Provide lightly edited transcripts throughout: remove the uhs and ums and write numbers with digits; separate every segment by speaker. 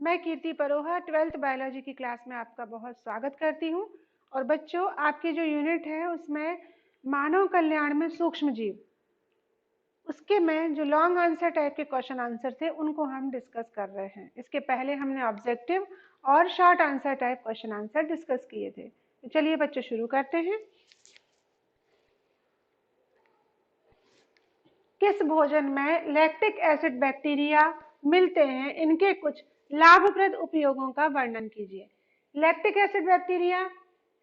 Speaker 1: मैं कीर्ति Paroha 12th biology की class में आपका बहुत स्वागत करती हूँ। और बच्चों, आपकी जो यूनिट है उसमें मानव कल्याण में सूक्ष्म जीव, उसके में जो लॉन्ग आंसर टाइप के क्वेश्चन आंसर थे उनको हम डिस्कस कर रहे हैं। इसके पहले हमने ऑब्जेक्टिव और short answer type question answer discuss किए थे। तो चलिए बच्चों शुरू करते हैं। किस भोजन में लैक्टिक एसिड बैक्टीरिया मिलते हैं, इनके कुछ लाभप्रद उपयोगों का वर्णन कीजिए। लैक्टिक एसिड बैक्टीरिया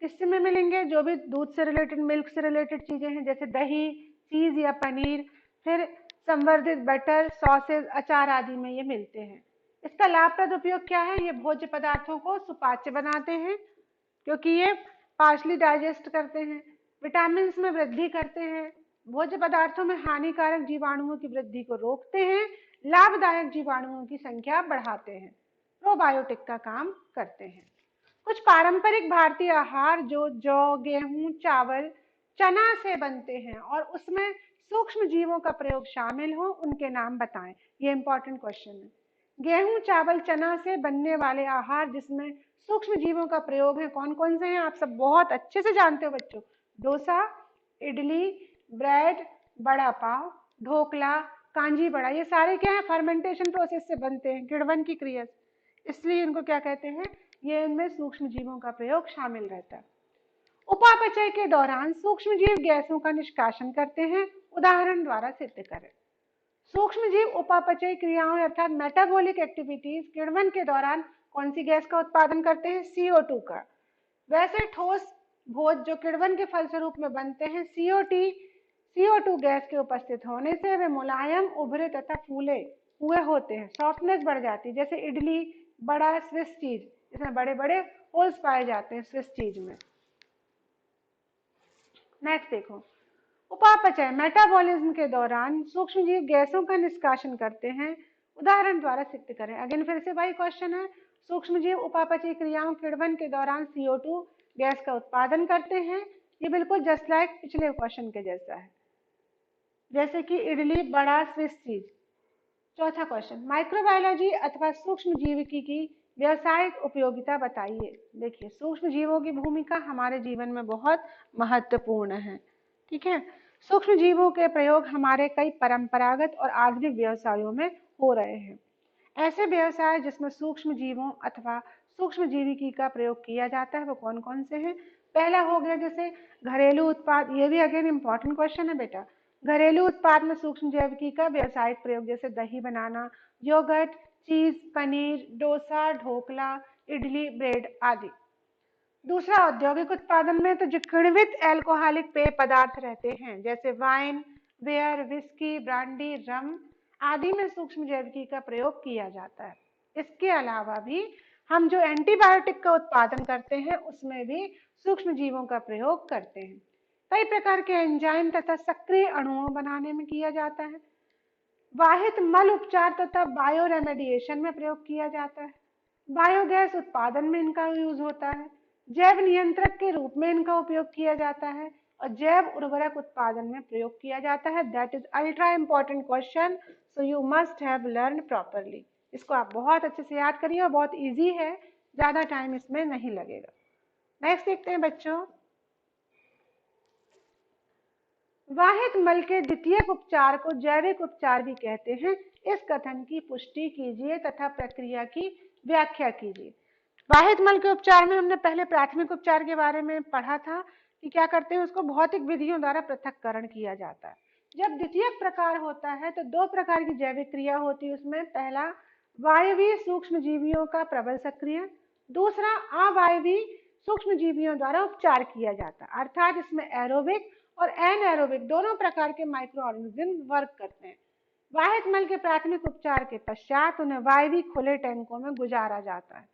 Speaker 1: किस में मिलेंगे? जो भी दूध से रिलेटेड, मिल्क से रिलेटेड चीजें हैं, जैसे दही, चीज या पनीर, फिर संवर्धित बटर, सॉसेज, अचार आदि में ये मिलते हैं। इसका लाभप्रद उपयोग क्या है? ये भोज्य पदार्थों को सुपाच्य बनाते हैं क्योंकि ये पार्शली डाइजेस्ट करते हैं, विटामिन में वृद्धि करते हैं, भोज्य पदार्थों में हानिकारक जीवाणुओं की वृद्धि को रोकते हैं, लाभदायक जीवाणुओं की संख्या बढ़ाते हैं, प्रोबायोटिक का काम करते हैं। कुछ पारंपरिक भारतीय आहार जो जौ, गेहूं, चावल, चना से बनते हैं और उसमें सूक्ष्म जीवों का प्रयोग शामिल हो, उनके नाम बताएं। ये इंपॉर्टेंट क्वेश्चन है। गेहूं, चावल, चना से बनने वाले आहार जिसमें सूक्ष्म जीवों का प्रयोग है, कौन कौन से हैं? आप सब बहुत अच्छे से जानते हो बच्चों। डोसा, इडली, ब्रेड, बड़ा पाव, ढोकला, कांजी बड़ा, ये सारे क्या है? फर्मेंटेशन प्रोसेस से बनते हैं, किण्वन की क्रिया से, इसलिए इनको क्या कहते हैं? ये इनमें सूक्ष्म जीवों का प्रयोग शामिल रहता है। उपापचय के दौरान सूक्ष्म जीव गैसों का निष्कासन करते हैं, उदाहरण द्वारा सिद्ध करें। सूक्ष्म जीव उपापचय क्रियाओं अर्थात मेटाबॉलिक एक्टिविटीज किण्वन के दौरान कौन सी गैस का उत्पादन करते हैं? CO2 का। वैसे ठोस भोज जो किण्वन के फलस्वरूप में बनते हैं, CO2 गैस के उपस्थित होने से वे मुलायम, उभरे तथा फूले हुए होते हैं, सॉफ्टनेस बढ़ जाती है। जैसे इडली, बड़ा, स्विस चीज, इसमें बड़े बड़े होल्स पाए जाते हैं स्विस चीज में। नेक्स्ट देखो, उपापचय मेटाबॉलिज्म के दौरान सूक्ष्म जीव गैसों का निष्कासन करते हैं, उदाहरण द्वारा सिद्ध करें। अगेन फिर से वही क्वेश्चन है, सूक्ष्म जीव उपापचय क्रियाओं किण्वन के दौरान CO2 गैस का उत्पादन करते हैं। ये बिल्कुल जस्ट लाइक पिछले क्वेश्चन के जैसा है, जैसे कि इडली, बड़ा, स्विस चीज। चौथा क्वेश्चन, माइक्रोबायोलॉजी अथवा सूक्ष्म जीविकी की व्यावसायिक उपयोगिता बताइए। देखिए, सूक्ष्म जीवों की भूमिका हमारे जीवन में बहुत महत्वपूर्ण है। ठीक है, सूक्ष्म जीवों के प्रयोग हमारे कई परंपरागत और आधुनिक व्यवसायों में हो रहे हैं। ऐसे व्यवसाय जिसमें सूक्ष्म जीवों अथवा सूक्ष्म जीविकी का प्रयोग किया जाता है वो कौन कौन से हैं? पहला हो गया जैसे घरेलू उत्पाद, ये भी अगेन इंपॉर्टेंट क्वेश्चन है बेटा। घरेलू उत्पाद में सूक्ष्म जैविकी का व्यावसायिक प्रयोग, जैसे दही बनाना, योगर्ट, चीज, पनीर, डोसा, ढोकला, इडली, ब्रेड आदि। दूसरा, औद्योगिक उत्पादन में तो जो किण्वित एल्कोहलिक पेय पदार्थ रहते हैं, जैसे वाइन, बियर, विस्की, ब्रांडी, रम आदि में सूक्ष्म जैविकी का प्रयोग किया जाता है। इसके अलावा भी हम जो एंटीबायोटिक का उत्पादन करते हैं उसमें भी सूक्ष्म जीवों का प्रयोग करते हैं। कई प्रकार के एंजाइम तथा सक्रिय अणुओं बनाने में किया जाता है। वाहित मल उपचार तथा बायो रेमेडिएशन में प्रयोग किया जाता है। बायोगैस उत्पादन में इनका यूज होता है। जैव नियंत्रक के रूप में इनका उपयोग किया जाता है और जैव उर्वरक उत्पादन में प्रयोग किया जाता है। That is ultra important question, so you must have learn properly. इसको आप बहुत अच्छे से याद करिए और बहुत इजी है, ज्यादा टाइम इसमें नहीं लगेगा। नेक्स्ट देखते हैं बच्चों, वाहित मल के द्वितीयक उपचार को जैविक उपचार भी कहते हैं। इस कथन की पुष्टि कीजिए तथा प्रक्रिया की व्याख्या कीजिए। वाहित मल के उपचार में हमने पहले प्राथमिक उपचार के बारे में पढ़ा था कि क्या करते हैं, उसको भौतिक विधियों द्वारा पृथक्करण किया जाता है। जब द्वितीयक प्रकार होता है तो दो प्रकार की जैविक क्रिया होती है उसमें। पहला, वायवीय सूक्ष्म जीवियों का प्रबल सक्रियण, दूसरा अवायवीय सूक्ष्म जीवियों द्वारा उपचार किया जाता है। अर्थात इसमें एरोबिक और एनएरोबिक दोनों प्रकार के माइक्रो ऑर्गेनिज्म वर्क करते हैं। वाहित मल के प्राथमिक उपचार के पश्चात उन्हें वायवीय खुले टैंकों में गुजारा जाता है,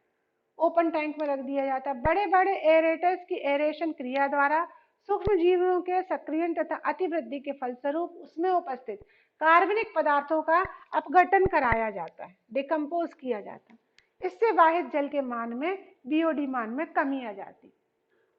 Speaker 1: ओपन टैंक में रख दिया जाता है। बड़े बड़े एरेटर्स की एरेशन क्रिया द्वारा सूक्ष्म जीवों के सक्रियण तथा अतिवृद्धि के फलस्वरूप उसमें उपस्थित कार्बनिक पदार्थों का अपघटन कराया जाता है, डिकम्पोज किया जाता है। इससे वाहित जल के मान में, बीओडी मान में कमी आ जाती।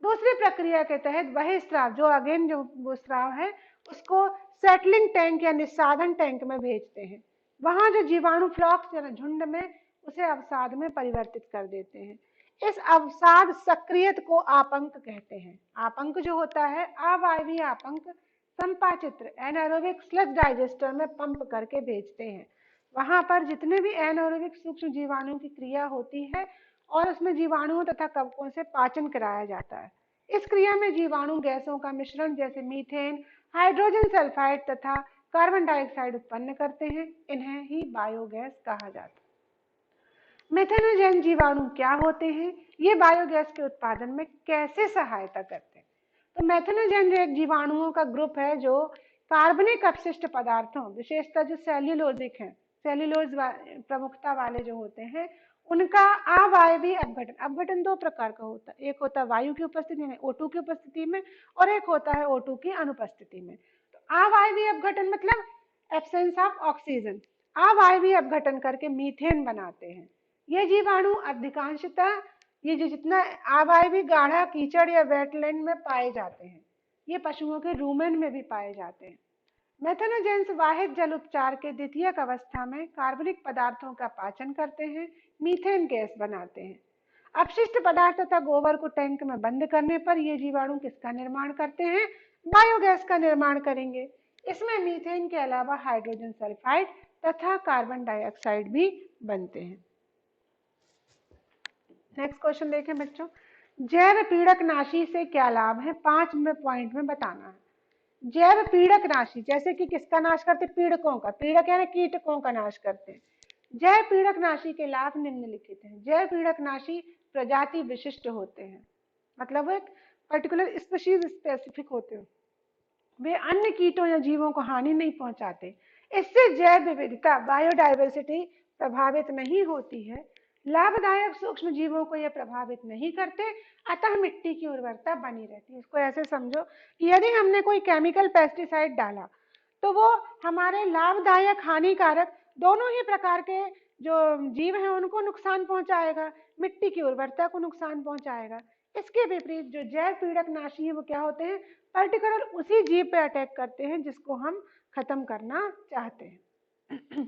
Speaker 1: दूसरी प्रक्रिया के तहत वही स्राव, जो अगेन जो वो स्राव है, उसको सेटलिंग टैंक या निस्साधन टैंक में भेजते हैं। वहां जो जीवाणु फ्लॉक्स या झुंड में उसे अवसाद में परिवर्तित कर देते हैं। इस अवसाद सक्रियत को आपंक कहते हैं। आपंक जो होता है, अवायवीय आपंक संपाचित्र एनारोबिक स्लज डाइजेस्टर में पंप करके भेजते हैं। वहां पर जितने भी एनारोबिक सूक्ष्म जीवाणुओं की क्रिया होती है और उसमें जीवाणुओं तथा कवकों से पाचन कराया जाता है। इस क्रिया में जीवाणु गैसों का मिश्रण जैसे मीथेन, हाइड्रोजन सल्फाइड तथा कार्बन डाइऑक्साइड उत्पन्न करते हैं। इन्हें ही बायोगैस कहा जाता है। मेथेनोजेन जीवाणु क्या होते हैं? ये बायोगैस के उत्पादन में कैसे सहायता करते हैं? तो मेथेनोजेन जो एक जीवाणुओं का ग्रुप है जो कार्बनिक अपशिष्ट पदार्थों, विशेषतः जो सेल्यूलोजिक हैं, सेल्यूलोज प्रमुखता वाले जो होते हैं, उनका अवायवीय अपघटन। अपघटन दो प्रकार का होता है, एक होता है वायु की उपस्थिति में, O2 की उपस्थिति में, और एक होता है O2 की अनुपस्थिति में। तो अवायवीय अपघटन मतलब एब्सेंस ऑफ ऑक्सीजन। अवायवीय अपघटन करके मीथेन बनाते हैं। ये जीवाणु अधिकांशतः ये जो जितना अवायवीय गाढ़ा कीचड़ या वेटलैंड में पाए जाते हैं, ये पशुओं के रूमेन में भी पाए जाते हैं। मेथेनोजेंस वाहित जल उपचार के द्वितीयक अवस्था में कार्बनिक पदार्थों का पाचन करते हैं, मीथेन गैस बनाते हैं। अपशिष्ट पदार्थ तथा गोबर को टैंक में बंद करने पर ये जीवाणु किसका निर्माण करते हैं? बायोगैस का निर्माण करेंगे। इसमें मीथेन के अलावा हाइड्रोजन सल्फाइड तथा कार्बन डाइऑक्साइड भी बनते हैं। नेक्स्ट क्वेश्चन देखें बच्चों, जैव पीड़क नाशी से क्या लाभ है? 5 पॉइंट में बताना है। जैव पीड़क नाशी जैसे कि किसका नाश करते? पीड़कों का। पीड़क यानी कीटकों का नाश करते हैं। जैव पीड़क नाशी के लाभ निम्नलिखित हैं। जैव पीड़क नाशी प्रजाति विशिष्ट होते हैं, मतलब एक पर्टिकुलर स्पीशीज स्पेसिफिक होते हैं। वे अन्य कीटों या जीवों को हानि नहीं पहुंचाते। इससे जैव विविधता, बायोडाइवर्सिटी प्रभावित नहीं होती है। लाभदायक सूक्ष्म जीवों को यह प्रभावित नहीं करते, अतः मिट्टी की उर्वरता बनी रहती है। इसको ऐसे समझो कि यदि हमने कोई केमिकल पेस्टिसाइड डाला तो वो हमारे लाभदायक हानिकारक दोनों ही प्रकार के जो जीव हैं उनको नुकसान पहुंचाएगा, मिट्टी की उर्वरता को नुकसान पहुंचाएगा। इसके विपरीत जो जैव पीड़क नाशी है वो क्या होते हैं? पर्टिकुलर उसी जीव पे अटैक करते हैं जिसको हम खत्म करना चाहते हैं।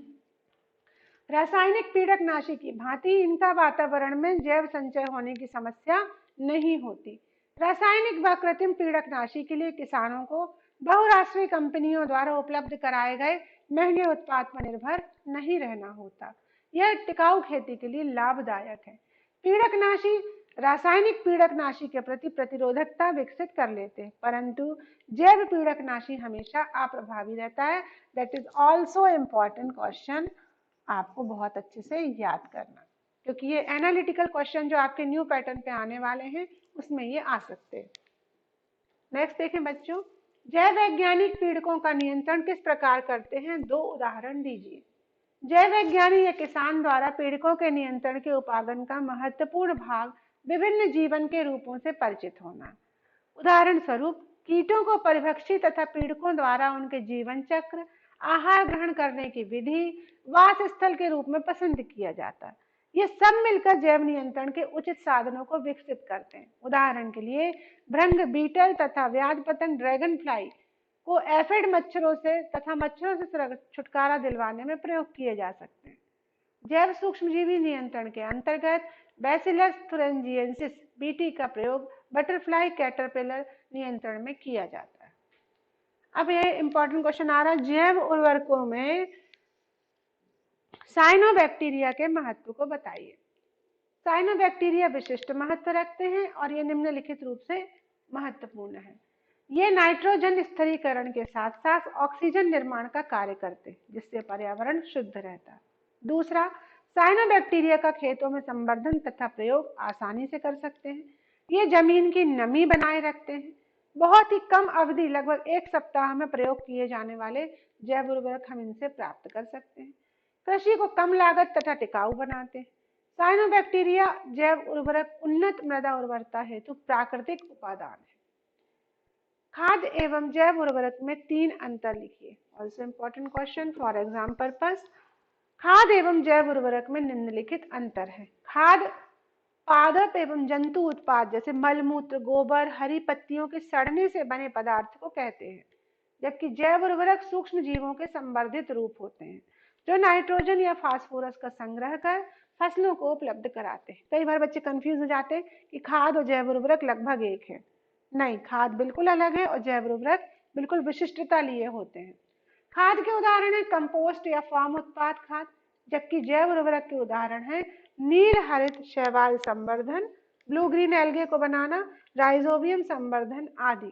Speaker 1: रासायनिक पीड़क नाशी की भांति इनका वातावरण में जैव संचय होने की समस्या नहीं होती। रासायनिक व कृत्रिम पीड़क नाशी के लिए किसानों को बहुराष्ट्रीय कंपनियों द्वारा उपलब्ध कराए गए महंगे उत्पाद पर निर्भर नहीं रहना होता। यह टिकाऊ खेती के लिए लाभदायक है। पीड़क नाशी रासायनिक पीड़क नाशी के प्रति प्रतिरोधकता विकसित कर लेते हैं, परंतु जैव पीड़क नाशी हमेशा अप्रभावी रहता है। That is also important question, आपको बहुत अच्छे से याद करना, क्योंकि ये एनालिटिकल क्वेश्चन जो आपके न्यू पैटर्न पे आने वाले हैं उसमें ये आ सकते हैं। नेक्स्ट देखें बच्चों, जैव वैज्ञानिक पीड़कों का नियंत्रण किस प्रकार करते हैं? 2 उदाहरण दीजिए। जैव वैज्ञानिक या किसान द्वारा पीड़कों के नियंत्रण के उपागम का महत्वपूर्ण भाग विभिन्न जीवन के रूपों से परिचित होना। उदाहरण स्वरूप कीटों को परिभक्षी तथा पीड़कों द्वारा उनके जीवन चक्र, आहार ग्रहण करने की विधि, वास स्थल के रूप में पसंद किया जाता है। ये सब मिलकर जैव नियंत्रण के उचित साधनों को विकसित करते हैं। उदाहरण के लिए भृंग, बीटल तथा व्याध पतंग, ड्रैगन फ्लाई को एफिड मच्छरों से तथा मच्छरों से छुटकारा दिलवाने में प्रयोग किए जा सकते हैं। जैव सूक्ष्मजीवी नियंत्रण के अंतर्गत बैसिलस थुरिंजिएंसिस बीटी का प्रयोग बटरफ्लाई कैटरपिलर नियंत्रण में किया जाता है। अब ये इंपॉर्टेंट क्वेश्चन आ रहा है, जैव उर्वरकों में साइनोबैक्टीरिया के महत्व को बताइए। साइनोबैक्टीरिया विशिष्ट महत्व रखते हैं और ये निम्नलिखित रूप से महत्वपूर्ण है। ये नाइट्रोजन स्थिरीकरण के साथ साथ ऑक्सीजन निर्माण का कार्य करते हैं, जिससे पर्यावरण शुद्ध रहता है। दूसरा, साइनोबैक्टीरिया का खेतों में संवर्धन तथा प्रयोग आसानी से कर सकते हैं। ये जमीन की नमी बनाए रखते हैं। बहुत ही कम अवधि, लगभग 1 सप्ताह में प्रयोग किए जाने वाले जैव उर्वरक हम इनसे प्राप्त कर सकते हैं। कृषि को कम लागत तथा टिकाऊ बनाते हैं। साइनोबैक्टीरिया जैव उर्वरक उन्नत मृदा उर्वरता हेतु प्राकृतिक उपादान है। खाद एवं जैव उर्वरक में 3 अंतर लिखिए। Also important question for exam purpose. खाद एवं जैव उर्वरक में निम्नलिखित अंतर है। खाद पादप एवं जंतु उत्पाद जैसे मलमूत्र, गोबर, हरी पत्तियों के सड़ने से बने पदार्थ को कहते हैं, जबकि जैव उर्वरक सूक्ष्म जीवों के संवर्धित रूप होते हैं जो नाइट्रोजन या फास्फोरस का संग्रह कर फसलों को उपलब्ध कराते हैं। कई बार बच्चे कंफ्यूज हो जाते हैं कि खाद और जैव उर्वरक लगभग एक है। नहीं, खाद बिल्कुल अलग है और जैव उर्वरक बिल्कुल विशिष्टता लिए होते हैं। खाद के उदाहरण है कंपोस्ट या फार्म उत्पाद खाद, जबकि जैव उर्वरक के उदाहरण है नील हरित शैवाल संवर्धन, ब्लू ग्रीन एल्गे को बनाना, राइजोबियम संवर्धन आदि।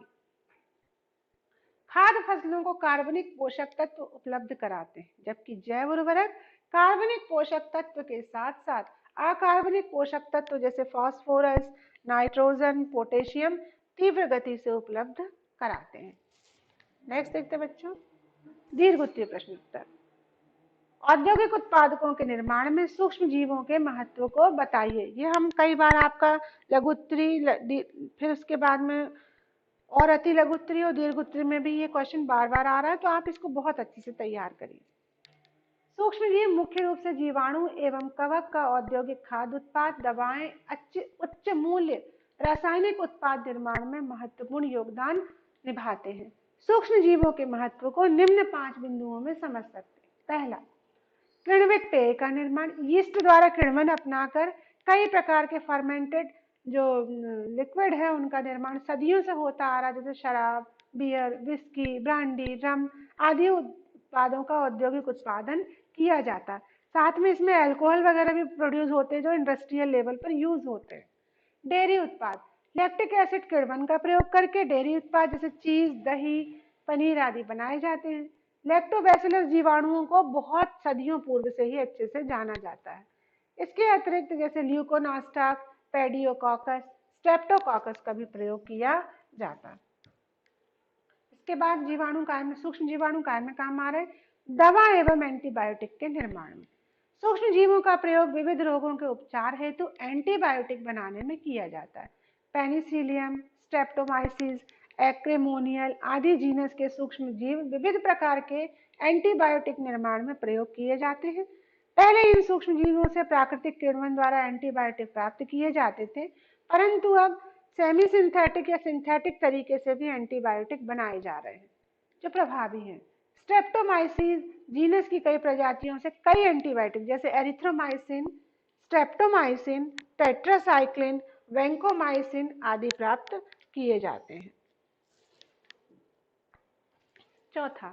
Speaker 1: खाद फसलों को कार्बनिक पोषक तत्व उपलब्ध कराते हैं, जबकि जैव उर्वरक कार्बनिक पोषक तत्व के साथ साथ अकार्बनिक पोषक तत्व जैसे फास्फोरस, नाइट्रोजन, पोटेशियम तीव्र गति से उपलब्ध कराते हैं। नेक्स्ट देखते हैं बच्चों, दीर्घ उत्तरीय प्रश्न उत्तर। औद्योगिक उत्पादकों के निर्माण में सूक्ष्म जीवों के महत्व को बताइए। ये हम कई बार आपका लघु उत्तरी, फिर उसके बाद में और अति लघु उत्तरी और दीर्घ उत्तरी में भी ये क्वेश्चन बार बार आ रहा है, तो आप इसको बहुत अच्छे से तैयार करिए। सूक्ष्म जीव मुख्य रूप से जीवाणु एवं कवक का औद्योगिक खाद्य उत्पाद, दवाएं, उच्च मूल्य रासायनिक उत्पाद निर्माण में महत्वपूर्ण योगदान निभाते हैं। सूक्ष्म जीवों के महत्व को निम्न 5 बिंदुओं में समझ सकते हैं। पहला, किण्वित पेय का निर्माण। यीस्ट द्वारा किण्वन अपनाकर कई प्रकार के फर्मेंटेड जो लिक्विड है उनका निर्माण सदियों से होता आ रहा है, जैसे शराब, बियर, विस्की, ब्रांडी, रम आदि उत्पादों का औद्योगिक उत्पादन किया जाता है। साथ में इसमें अल्कोहल वगैरह भी प्रोड्यूस होते हैं जो इंडस्ट्रियल लेवल पर यूज होते हैं। डेयरी उत्पाद, लैक्टिक एसिड किण्वन का प्रयोग करके डेयरी उत्पाद जैसे चीज, दही, पनीर आदि बनाए जाते हैं। लैक्टोबैसिलस जीवाणुओं को बहुत सदियों पूर्व से ही अच्छे से जाना जाता है। इसके अतिरिक्त जैसे ल्यूकोनास्टाक, पेडियोकॉकस, स्ट्रेप्टोकॉकस का भी प्रयोग किया जाता है। इसके बाद जीवाणु काय में, सूक्ष्म जीवाणु काय में काम आ रहे हैं, दवा एवं एंटीबायोटिक के निर्माण में। सूक्ष्म जीवों का प्रयोग विविध रोगों के उपचार हेतु एंटीबायोटिक बनाने में किया जाता है। पेनिसिलियम, स्ट्रेप्टोमाइसिस, एक्रेमोनियल आदि जीनस के सूक्ष्म जीव विविध प्रकार के एंटीबायोटिक निर्माण में प्रयोग किए जाते हैं। पहले इन सूक्ष्म जीवों से प्राकृतिक किण्वन द्वारा एंटीबायोटिक प्राप्त किए जाते थे, परंतु अब सेमी सिंथेटिक या सिंथेटिक तरीके से भी एंटीबायोटिक बनाए जा रहे हैं जो प्रभावी हैं। स्ट्रेप्टोमाइसिस जीनस की कई प्रजातियों से कई एंटीबायोटिक जैसे एरिथ्रोमाइसिन, स्ट्रेप्टोमाइसिन, टेट्रासाइक्लिन, वैंकोमाइसिन आदि प्राप्त किए जाते हैं। चौथा,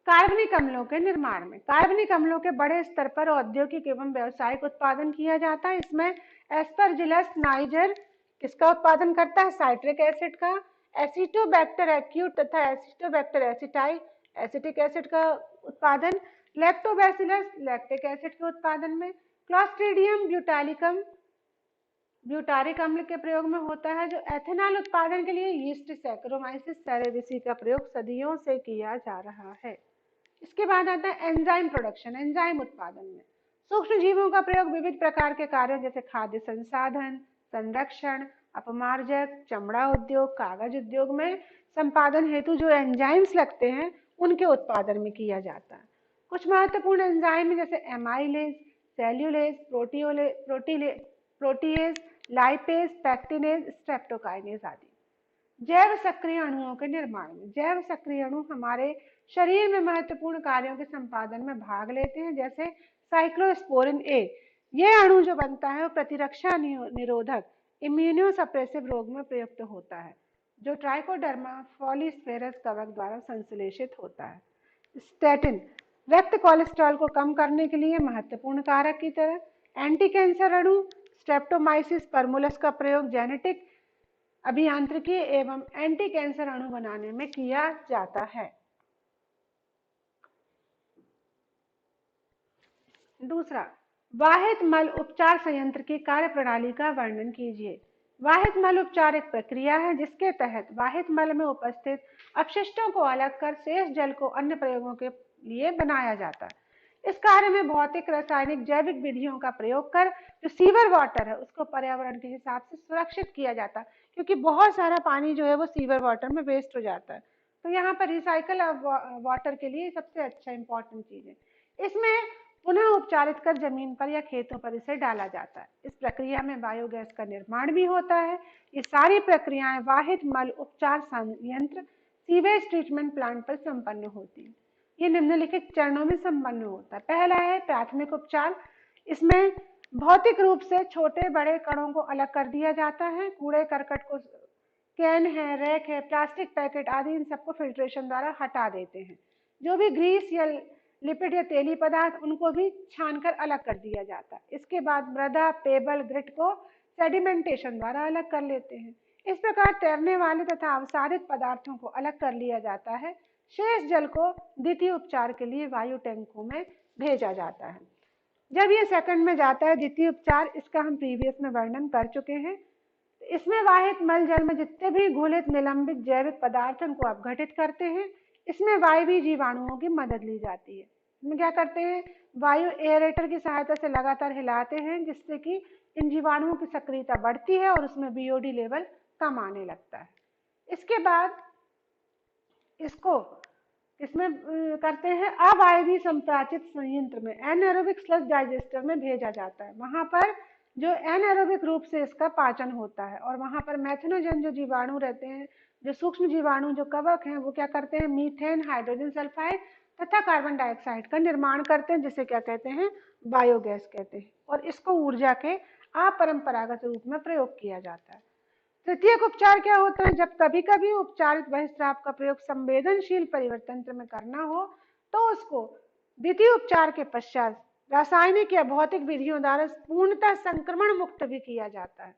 Speaker 1: कार्बनिक अम्लों के निर्माण में। कार्बनिक अम्लों के बड़े स्तर पर औद्योगिक एवं व्यावसायिक उत्पादन किया जाता है। इसमें एस्परजिलस नाइजर किसका उत्पादन करता है, साइट्रिक एसिड का, एसिटोबैक्टर एक्यूट तथा एसिटोबैक्टर एसिटाई एसिटिक एसिड का उत्पादन, लैक्टोबैसिलस लैक्टिक एसिड के उत्पादन में, क्लॉस्ट्रीडियम ब्यूटालिकम ब्यूटारिक अम्ल के प्रयोग में होता है, जो एथेनॉल उत्पादन के लिए यीस्ट सैक्रोमाइसिस सेरेविसी का प्रयोग सदियों से किया जा रहा है। इसके बाद आता है एंजाइम प्रोडक्शन, एंजाइम उत्पादन में सूक्ष्म जीवों का प्रयोग विविध प्रकार के कार्यों जैसे खाद्य संसाधन, संरक्षण, अपमार्जक, चमड़ा उद्योग, कागज उद्योग में संपादन हेतु जो एंजाइम्स लगते हैं उनके उत्पादन में किया जाता है। कुछ महत्वपूर्ण एंजाइम जैसे amylase, cellulase, protease, lipase, pectinase, streptokinase आदि। जैव सक्रिय अणुओं के निर्माण में। जैव सक्रिय अणु हमारे शरीर में महत्वपूर्ण कार्यों के संपादन में भाग लेते हैं, जैसे साइक्लोस्पोरिन ए। यह अणु जो बनता है वो प्रतिरक्षा निरोधक इम्यूनोसप्रेसिव रोग में प्रयुक्त होता है, जो ट्राइकोडर्मा फॉलीस्फेरस कवक द्वारा संश्लेषित होता है। स्टैटिन रक्त कोलेस्ट्रॉल को कम करने के लिए महत्वपूर्ण कारक की तरह। एंटी कैंसर अणु स्ट्रेप्टोमाइसिस परमुलस का प्रयोग जेनेटिक अभियांत्रिकी एवं एंटी कैंसर अणु बनाने में किया जाता है। दूसरा, वाहित मल उपचार संयंत्र की कार्यप्रणाली का वर्णन कीजिए। वाहित मल उपचार एक प्रक्रिया है जिसके तहत वाहित मल में उपस्थित अपशिष्टों को अलग कर शेष जल को अन्य प्रयोगों के लिए बनाया जाता है। इस कार्य में भौतिक, रासायनिक, जैविक विधियों का प्रयोग कर जो सीवर वाटर है उसको पर्यावरण के हिसाब से सुरक्षित किया जाता है, क्योंकि बहुत सारा पानी जो है वो सीवर वाटर में वेस्ट हो जाता है। तो यहाँ पर रिसाइकल वाटर के लिए सबसे अच्छा इंपॉर्टेंट चीज है। इसमें पुनः उपचारित कर जमीन पर या खेतों पर इसे डाला जाता है। इस प्रक्रिया में बायोगैस का निर्माण भी होता है। ये सारी प्रक्रियाएं वाहित मल उपचार संयंत्र सीवेज ट्रीटमेंट प्लांट पर संपन्न होती है। ये निम्नलिखित चरणों में संपन्न होता है। पहला है प्राथमिक उपचार। इसमें भौतिक रूप से छोटे बड़े कणों को अलग कर दिया जाता है। कूड़े करकट को, कैन है, रैक है, प्लास्टिक पैकेट आदि, इन सबको फिल्ट्रेशन द्वारा हटा देते हैं। जो भी ग्रीस या लिपिड या तेली पदार्थ, उनको भी छानकर अलग कर दिया जाता है। इसके बाद मृदा, पेबल, ग्रिट को सेडिमेंटेशन द्वारा अलग कर लेते हैं। इस प्रकार तैरने वाले तथा अवसादित पदार्थों को अलग कर लिया जाता है। शेष जल को द्वितीय उपचार के लिए वायु टैंकों में भेजा जाता है। जब ये सेकंड में जाता है द्वितीय उपचार, इसका हम प्रीवियस में वर्णन कर चुके हैं। इसमें वाहित मल जल में जितने भी घुलित निलंबित जैविक पदार्थ उनको अपघटित करते हैं। इसमें वायवीय जीवाणुओं की मदद ली जाती है। इसमें क्या करते हैं, वायु एयरेटर की सहायता से लगातार हिलाते हैं, जिससे कि इन जीवाणुओं की सक्रियता बढ़ती है और उसमें बीओडी लेवल कम आने लगता है। इसके बाद इसको इसमें करते हैं अवायवीय संप्राचित संयंत्र में, एनाएरोबिक स्लज डाइजेस्टर में भेजा जाता है। वहां पर जो एनाएरोबिक रूप से इसका पाचन होता है और वहां पर मैथनोजन जो जीवाणु रहते हैं, जो सूक्ष्म जीवाणु जो कवक हैं, वो क्या करते हैं, मीथेन, हाइड्रोजन सल्फाइड तथा कार्बन डाइऑक्साइड का निर्माण करते हैं, जिसे क्या कहते हैं, बायोगैस कहते हैं। और इसको ऊर्जा के अपरंपरागत रूप में प्रयोग किया जाता है। तृतीयक उपचार क्या होता है, जब कभी कभी उपचारित बहिस्राव का प्रयोग संवेदनशील परिवर्तन में करना हो तो उसको द्वितीय उपचार के पश्चात रासायनिक या भौतिक विधियों द्वारा पूर्णतः संक्रमण मुक्त भी किया जाता है।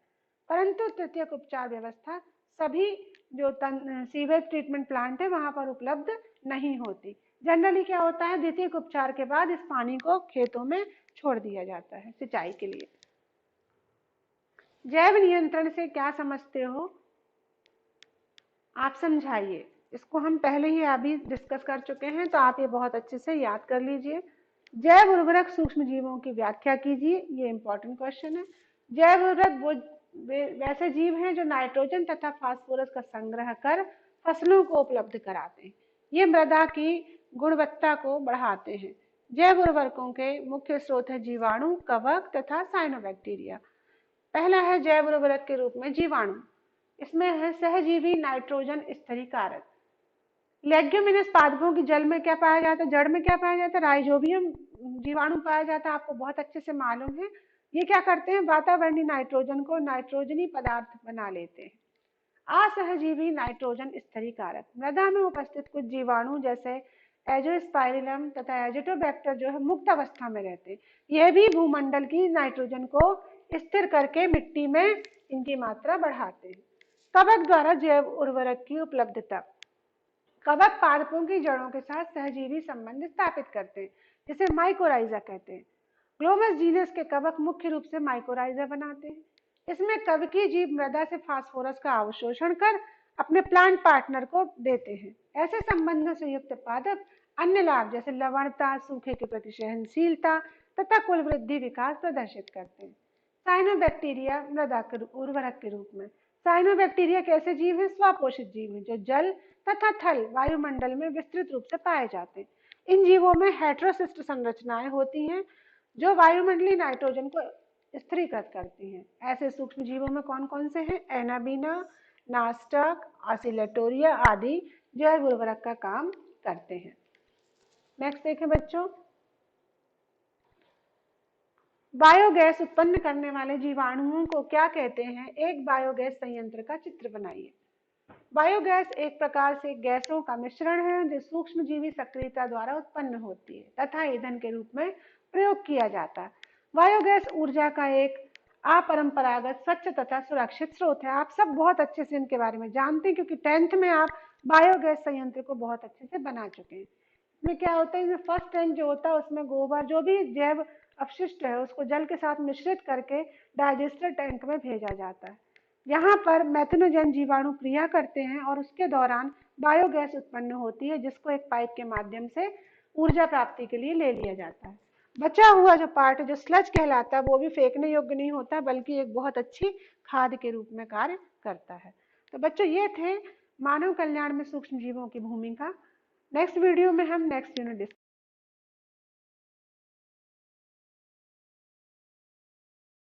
Speaker 1: परंतु तृतीयक उपचार व्यवस्था सभी जो सीवेज ट्रीटमेंट प्लांट है वहां पर उपलब्ध नहीं होती। जनरली क्या होता है, द्वितीय उपचार के बाद इस पानी को खेतों में छोड़ दिया जाता है सिंचाई के लिए। जैव नियंत्रण से क्या समझते हो आप समझाइए। इसको हम पहले ही अभी डिस्कस कर चुके हैं, तो आप ये बहुत अच्छे से याद कर लीजिए। जैव उर्वरक सूक्ष्म जीवों की व्याख्या कीजिए, ये इंपॉर्टेंट क्वेश्चन है। जैव उर्वरक वो वैसे जीव हैं जो नाइट्रोजन तथा फास्फोरस का संग्रह कर फसलों को उपलब्ध कराते हैं। ये मृदा की गुणवत्ता को बढ़ाते हैं। जैव उर्वरकों के मुख्य स्रोत है जीवाणु, कवक तथा साइनोबैक्टीरिया। पहला है जैव उर्वरक के रूप में जीवाणु। इसमें है सहजीवी नाइट्रोजन स्थिरीकारक। लेग्यूमिनस पादपों की जल में क्या पाया जाता है, जड़ में क्या पाया जाता है, राइजोबियम जीवाणु पाया जाता है, आपको बहुत अच्छे से मालूम है। ये क्या करते हैं, वातावरणीय नाइट्रोजन को नाइट्रोजनी पदार्थ बना लेते हैं। असहजीवी नाइट्रोजन स्थिरीकारक, मृदा में उपस्थित कुछ जीवाणु जैसे एजोस्पाइरिलम तथा एजिटोबैक्टर जो है मुक्त अवस्था में रहते हैं। यह भी भूमंडल की नाइट्रोजन को स्थिर करके मिट्टी में इनकी मात्रा बढ़ाते हैं। कवक द्वारा जैव उर्वरक की उपलब्धता, कवक पादपों की जड़ों के साथ सहजीवी संबंध स्थापित करते हैं, जिसे माइकोराइजा कहते हैं। ग्लोमस जीनस के कवक मुख्य रूप से माइकोराइजा बनाते हैं। इसमें कवकीय जीव मृदा से फास्फोरस का अवशोषण कर अपने प्लांट पार्टनर को देते हैं। ऐसे संबंधों से युक्त पादप अन्य लाभ जैसे लवणता, सूखे के प्रति सहनशीलता तथा कुल वृद्धि विकास प्रदर्शित करते हैं। साइनोबैक्टीरिया मृदा के उर्वरक के रूप में, साइनोबैक्टीरिया कैसे जीव है, स्वपोषित जीव है जो जल तथा थल वायुमंडल में विस्तृत रूप से पाए जाते हैं। इन जीवों में हेटेरोसिस्ट संरचनाएं होती हैं जो वायुमंडलीय नाइट्रोजन को स्थिरीकृत करती हैं। ऐसे सूक्ष्म जीवों में कौन कौन से हैं, एनाबीना, नास्टक, ऑसिलेटोरिया आदि जैव उर्वरक का काम करते हैं। नेक्स्ट देखें बच्चों, बायोगैस उत्पन्न करने वाले जीवाणुओं को क्या कहते हैं, एक बायोगैस संयंत्र का चित्र बनाइए। बायोगैस एक प्रकार से गैसों का मिश्रण है जो सूक्ष्मजीवी सक्रियता द्वारा उत्पन्न होती है तथा ईंधन के रूप में प्रयोग किया जाता है। बायोगैस ऊर्जा का एक अपरंपरागत, स्वच्छ तथा सुरक्षित स्रोत है। आप सब बहुत अच्छे से इनके बारे में जानते हैं क्योंकि 10th में आप बायोगैस संयंत्र को बहुत अच्छे से बना चुके हैं। इसमें क्या होता है, फर्स्ट टैंक जो होता है उसमें गोबर जो भी जैव अपशिष्ट है उसको जल के साथ मिश्रित करके डाइजेस्टर टैंक में भेजा जाता है। यहाँ पर मैथनोजन जीवाणु क्रिया करते हैं और उसके दौरान बायोगैस उत्पन्न होती है, जिसको एक पाइप के माध्यम से ऊर्जा प्राप्ति के लिए ले लिया जाता है। बचा हुआ जो पार्ट जो स्लज कहलाता है वो भी फेंकने योग्य नहीं होता बल्कि एक बहुत अच्छी खाद के रूप में कार्य करता है। तो बच्चों ये थे मानव कल्याण में सूक्ष्म जीवों की भूमिका। नेक्स्ट वीडियो में हम नेक्स्ट यूनिट